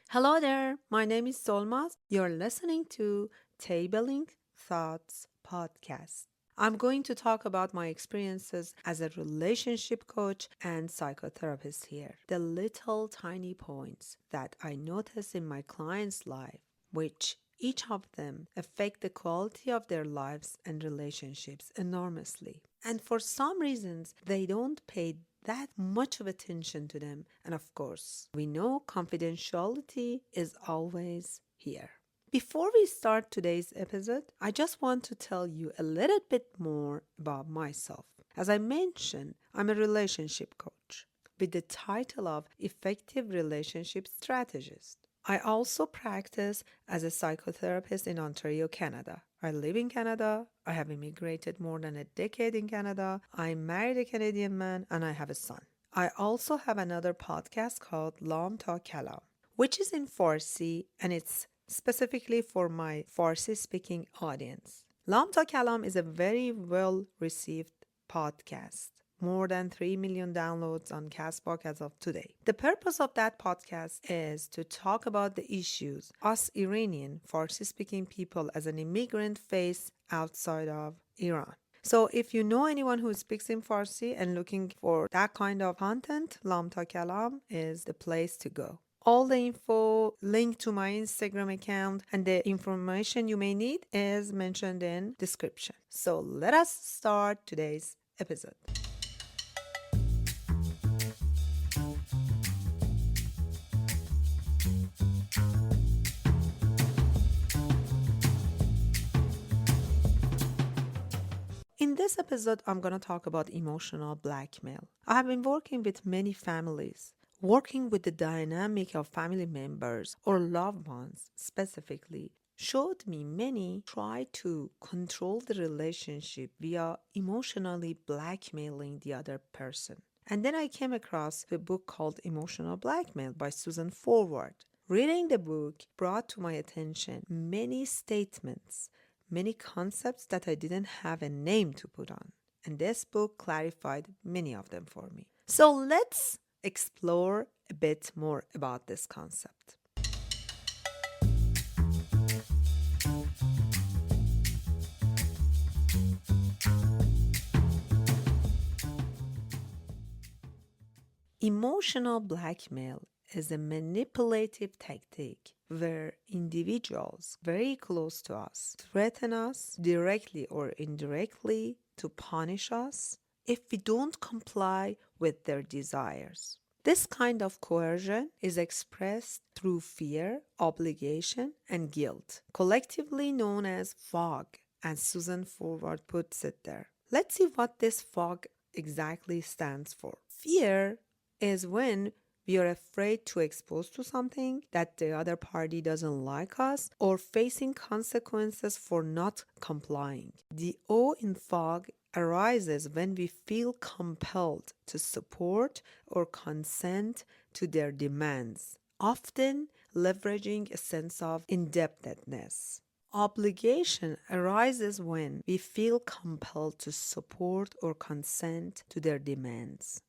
Hello there, my name is Solmaz. You're listening to Tabling Thoughts podcast. I'm going to talk about my experiences as a relationship coach and psychotherapist here. The little tiny points that I notice in my clients' life, which each of them affect the quality of their lives and relationships enormously. And for some reasons, they don't pay that much of attention to them. And of course, we know confidentiality is always here. Before we start today's episode, I just want to tell you a little bit more about myself. As I mentioned, I'm a relationship coach with the title of Effective Relationship Strategist. I also practice as a psychotherapist in Ontario, Canada. I live in Canada. I have immigrated more than a decade in Canada. I married a Canadian man and I have a son. I also have another podcast called Laam Kalam, which is in Farsi and it's specifically for my Farsi speaking audience. Laam Kalam is a very well received podcast. More than 3 million downloads on Castbox as of today. The purpose of that podcast is to talk about the issues us Iranian Farsi speaking people as an immigrant face outside of Iran. So if you know anyone who speaks in Farsi and looking for that kind of content, Laam Ta Kalam is the place to go. All the info, link to my Instagram account, and the information you may need is mentioned in description. So let us start today's episode. In this episode, I'm going to talk about emotional blackmail. I have been working with many families, working with the dynamic of family members or loved ones specifically. Showed me many try to control the relationship via emotionally blackmailing the other person. And then I came across a book called Emotional Blackmail by Susan Forward. Reading the book brought to my attention many statements, many concepts that I didn't have a name to put on. And this book clarified many of them for me. So let's explore a bit more about this concept. Emotional blackmail is a manipulative tactic where individuals very close to us threaten us directly or indirectly to punish us if we don't comply with their desires. This kind of coercion is expressed through fear, obligation, and guilt, collectively known as fog, as Susan Forward puts it there. Let's see what this fog exactly stands for. Fear is when we are afraid to expose to something that the other party doesn't like us or facing consequences for not complying. The awe in fog arises when we feel compelled to support or consent to their demands, often leveraging a sense of indebtedness. Obligation arises when we feel compelled to support or consent to their demands,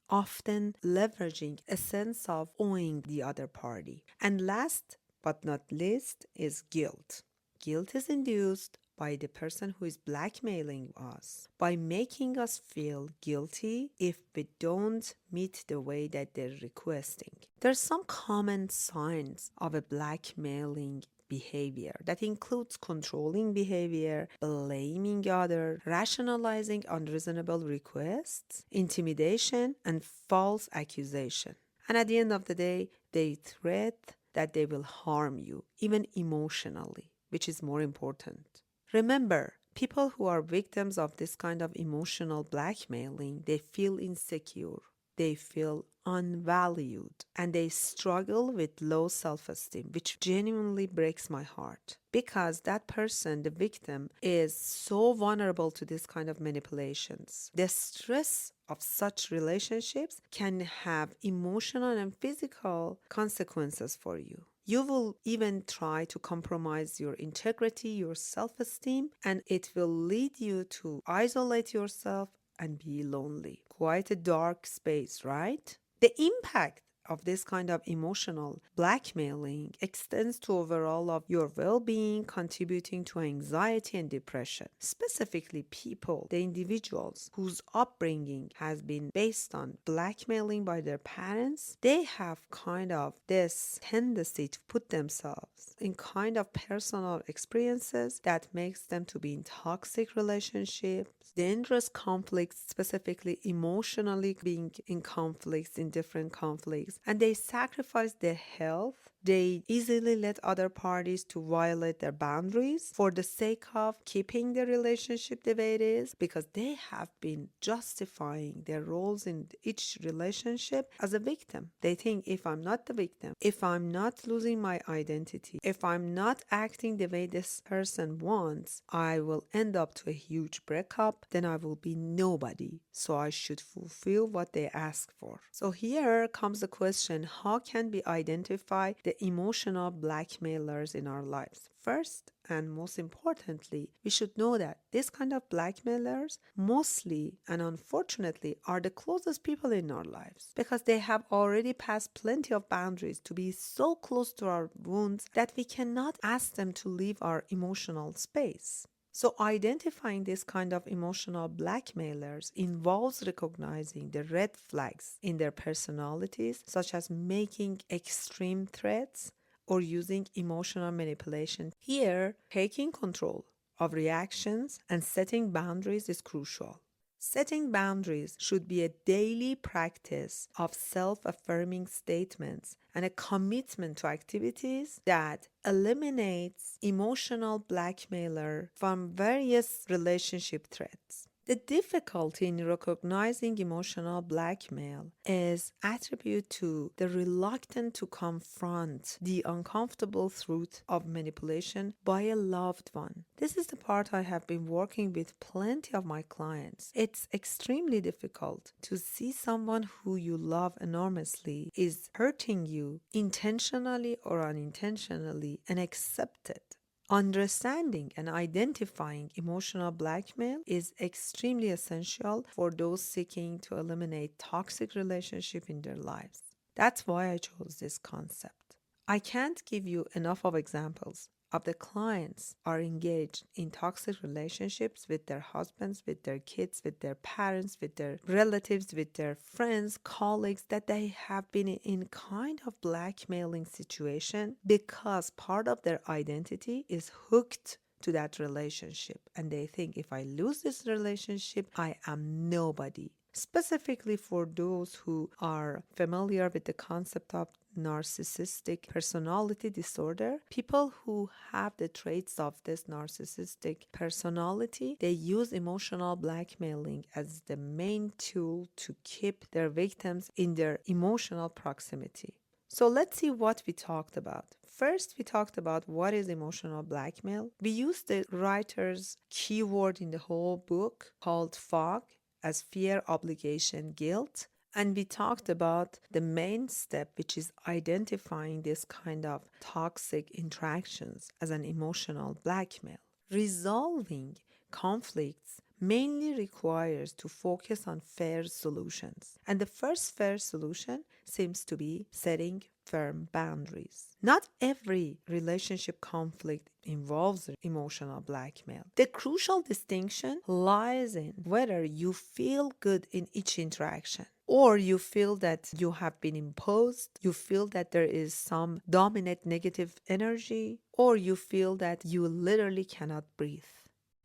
often leveraging a sense of owing the other party. And last but not least is guilt. Guilt is induced by the person who is blackmailing us by making us feel guilty if we don't meet the way that they're requesting. There's some common signs of a blackmailing behavior that includes controlling behavior, blaming others, rationalizing unreasonable requests, intimidation, and false accusation. And at the end of the day, they threat that they will harm you, even emotionally, which is more important. Remember, people who are victims of this kind of emotional blackmailing, they feel insecure, they feel unvalued, and they struggle with low self-esteem, which genuinely breaks my heart because that person, the victim, is so vulnerable to this kind of manipulations. The stress of such relationships can have emotional and physical consequences for you. You will even try to compromise your integrity, your self-esteem, and it will lead you to isolate yourself and be lonely. Quite a dark space, right? The impact of this kind of emotional blackmailing extends to overall of your well-being, contributing to anxiety and depression. Specifically, people, the individuals whose upbringing has been based on blackmailing by their parents, they have kind of this tendency to put themselves in kind of personal experiences that makes them to be in toxic relationships, dangerous conflicts, specifically emotionally being in conflicts, in different conflicts, and they sacrifice their health. They easily let other parties to violate their boundaries for the sake of keeping the relationship the way it is, because they have been justifying their roles in each relationship as a victim. They think, if I'm not the victim, if I'm not losing my identity, if I'm not acting the way this person wants, I will end up to a huge breakup, then I will be nobody. So I should fulfill what they ask for. So here comes the question, how can we identify the emotional blackmailers in our lives? First, and most importantly, we should know that this kind of blackmailers mostly and unfortunately are the closest people in our lives, because they have already passed plenty of boundaries to be so close to our wounds that we cannot ask them to leave our emotional space. So identifying this kind of emotional blackmailers involves recognizing the red flags in their personalities, such as making extreme threats or using emotional manipulation. Here, taking control of reactions and setting boundaries is crucial. Setting boundaries should be a daily practice of self-affirming statements and a commitment to activities that eliminates emotional blackmailer from various relationship threats. The difficulty in recognizing emotional blackmail is attributed to the reluctance to confront the uncomfortable truth of manipulation by a loved one. This is the part I have been working with plenty of my clients. It's extremely difficult to see someone who you love enormously is hurting you intentionally or unintentionally and accept it. Understanding and identifying emotional blackmail is extremely essential for those seeking to eliminate toxic relationships in their lives. That's why I chose this concept. I can't give you enough of examples of the clients are engaged in toxic relationships with their husbands, with their kids, with their parents, with their relatives, with their friends, colleagues, that they have been in kind of blackmailing situation because part of their identity is hooked to that relationship, and they think, if I lose this relationship, I am nobody. Specifically for those who are familiar with the concept of narcissistic personality disorder, people who have the traits of this narcissistic personality, they use emotional blackmailing as the main tool to keep their victims in their emotional proximity. So let's see what we talked about. First, we talked about what is emotional blackmail. We used the writer's keyword in the whole book called FOG, as fear, obligation, guilt. And we talked about the main step, which is identifying this kind of toxic interactions as an emotional blackmail. Resolving conflicts mainly requires to focus on fair solutions. And the first fair solution seems to be setting firm boundaries. Not every relationship conflict involves emotional blackmail. The crucial distinction lies in whether you feel good in each interaction, or you feel that you have been imposed, you feel that there is some dominant negative energy, or you feel that you literally cannot breathe.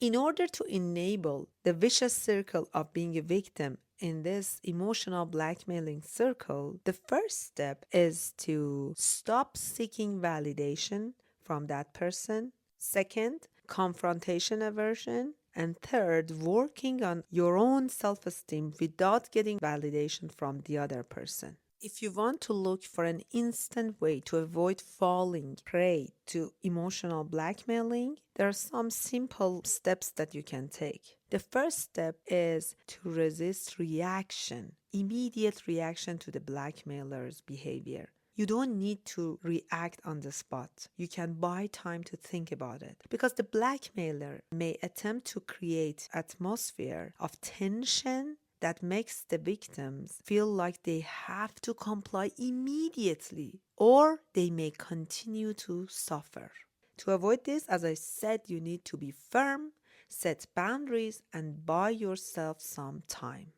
In order to enable the vicious circle of being a victim in this emotional blackmailing circle, the first step is to stop seeking validation from that person. Second, confrontation aversion. And third, working on your own self-esteem without getting validation from the other person. If you want to look for an instant way to avoid falling prey to emotional blackmailing, there are some simple steps that you can take. The first step is to resist immediate reaction to the blackmailer's behavior. You don't need to react on the spot. You can buy time to think about it, because the blackmailer may attempt to create atmosphere of tension that makes the victims feel like they have to comply immediately or they may continue to suffer. To avoid this, as I said, you need to be firm, set boundaries, and buy yourself some time.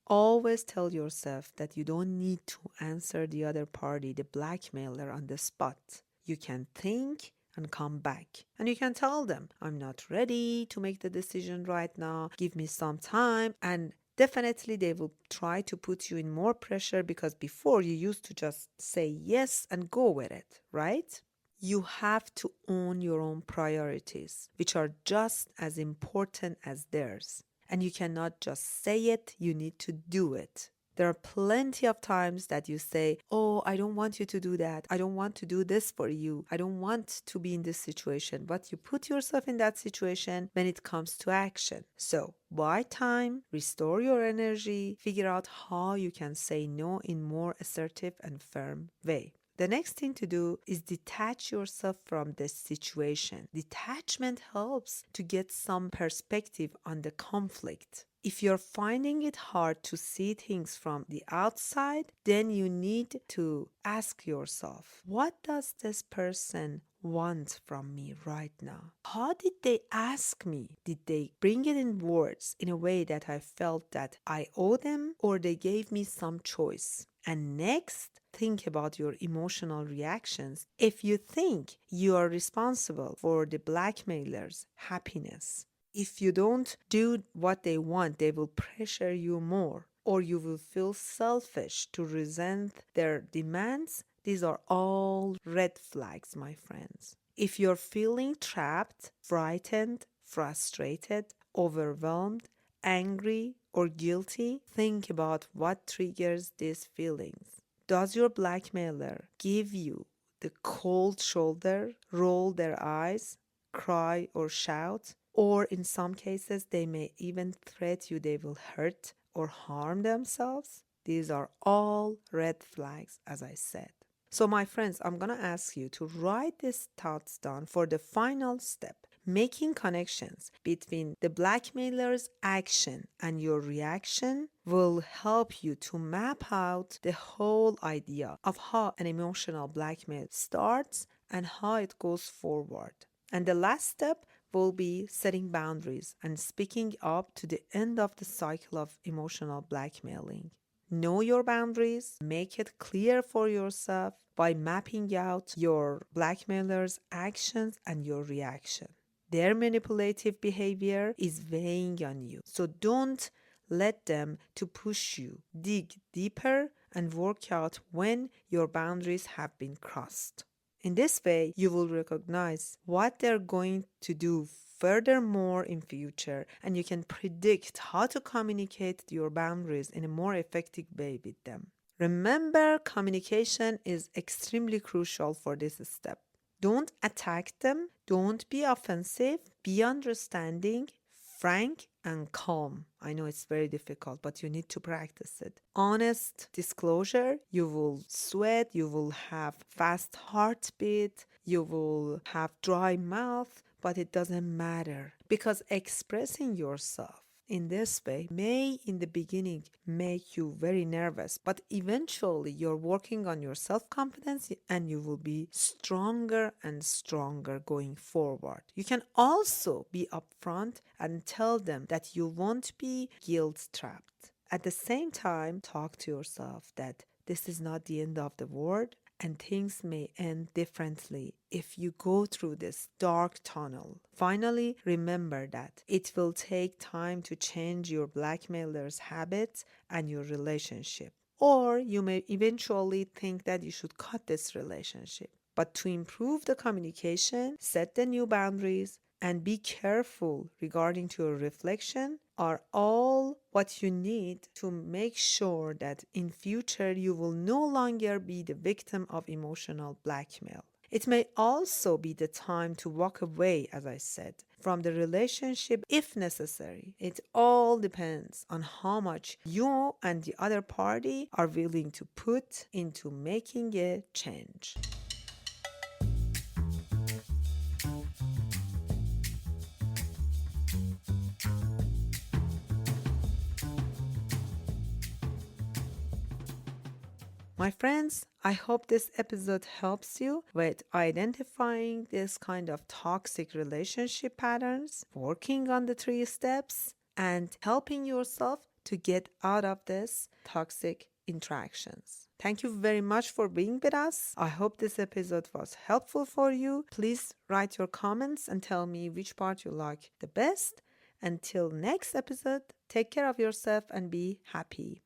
Always tell yourself that you don't need to answer the other party, the blackmailer, on the spot. You can think and come back. And you can tell them, I'm not ready to make the decision right now. Give me some time. And definitely they will try to put you in more pressure because before you used to just say yes and go with it, right? You have to own your own priorities, which are just as important as theirs. And you cannot just say it, you need to do it. There are plenty of times that you say, oh, I don't want you to do that. I don't want to do this for you. I don't want to be in this situation. But you put yourself in that situation when it comes to action. So buy time, restore your energy, figure out how you can say no in more assertive and firm way. The next thing to do is detach yourself from the situation. Detachment helps to get some perspective on the conflict. If you're finding it hard to see things from the outside, then you need to ask yourself, what does this person want from me right now? How did they ask me? Did they bring it in words in a way that I felt that I owe them, or they gave me some choice? And next, think about your emotional reactions. If you think you are responsible for the blackmailer's happiness, if you don't do what they want, they will pressure you more, or you will feel selfish to resent their demands. These are all red flags, my friends. If you're feeling trapped, frightened, frustrated, overwhelmed, angry, or guilty, think about what triggers these feelings. Does your blackmailer give you the cold shoulder, roll their eyes, cry, or shout? Or in some cases, they may even threaten you they will hurt or harm themselves. These are all red flags, as I said. So my friends, I'm going to ask you to write these thoughts down for the final step. Making connections between the blackmailer's action and your reaction will help you to map out the whole idea of how an emotional blackmail starts and how it goes forward. And the last step will be setting boundaries and speaking up to the end of the cycle of emotional blackmailing. Know your boundaries, make it clear for yourself by mapping out your blackmailer's actions and your reaction. Their manipulative behavior is weighing on you, so don't let them to push you. Dig deeper and work out when your boundaries have been crossed. In this way, you will recognize what they're going to do furthermore in future, and you can predict how to communicate your boundaries in a more effective way with them. Remember, communication is extremely crucial for this step. Don't attack them, don't be offensive, be understanding, frank, and calm. I know it's very difficult, but you need to practice it. Honest disclosure, you will sweat, you will have fast heartbeat, you will have dry mouth, but it doesn't matter because expressing yourself in this way may in the beginning make you very nervous, but eventually you're working on your self-confidence and you will be stronger and stronger going forward. You can also be upfront and tell them that you won't be guilt-trapped. At the same time, talk to yourself that this is not the end of the world and things may end differently if you go through this dark tunnel. Finally, remember that it will take time to change your blackmailer's habits and your relationship. Or you may eventually think that you should cut this relationship. But to improve the communication, set the new boundaries, and be careful regarding to your reflection are all what you need to make sure that in future you will no longer be the victim of emotional blackmail. It may also be the time to walk away, as I said, from the relationship if necessary. It all depends on how much you and the other party are willing to put into making a change. My friends, I hope this episode helps you with identifying this kind of toxic relationship patterns, working on the 3 steps, and helping yourself to get out of this toxic interactions. Thank you very much for being with us. I hope this episode was helpful for you. Please write your comments and tell me which part you like the best. Until next episode, take care of yourself and be happy.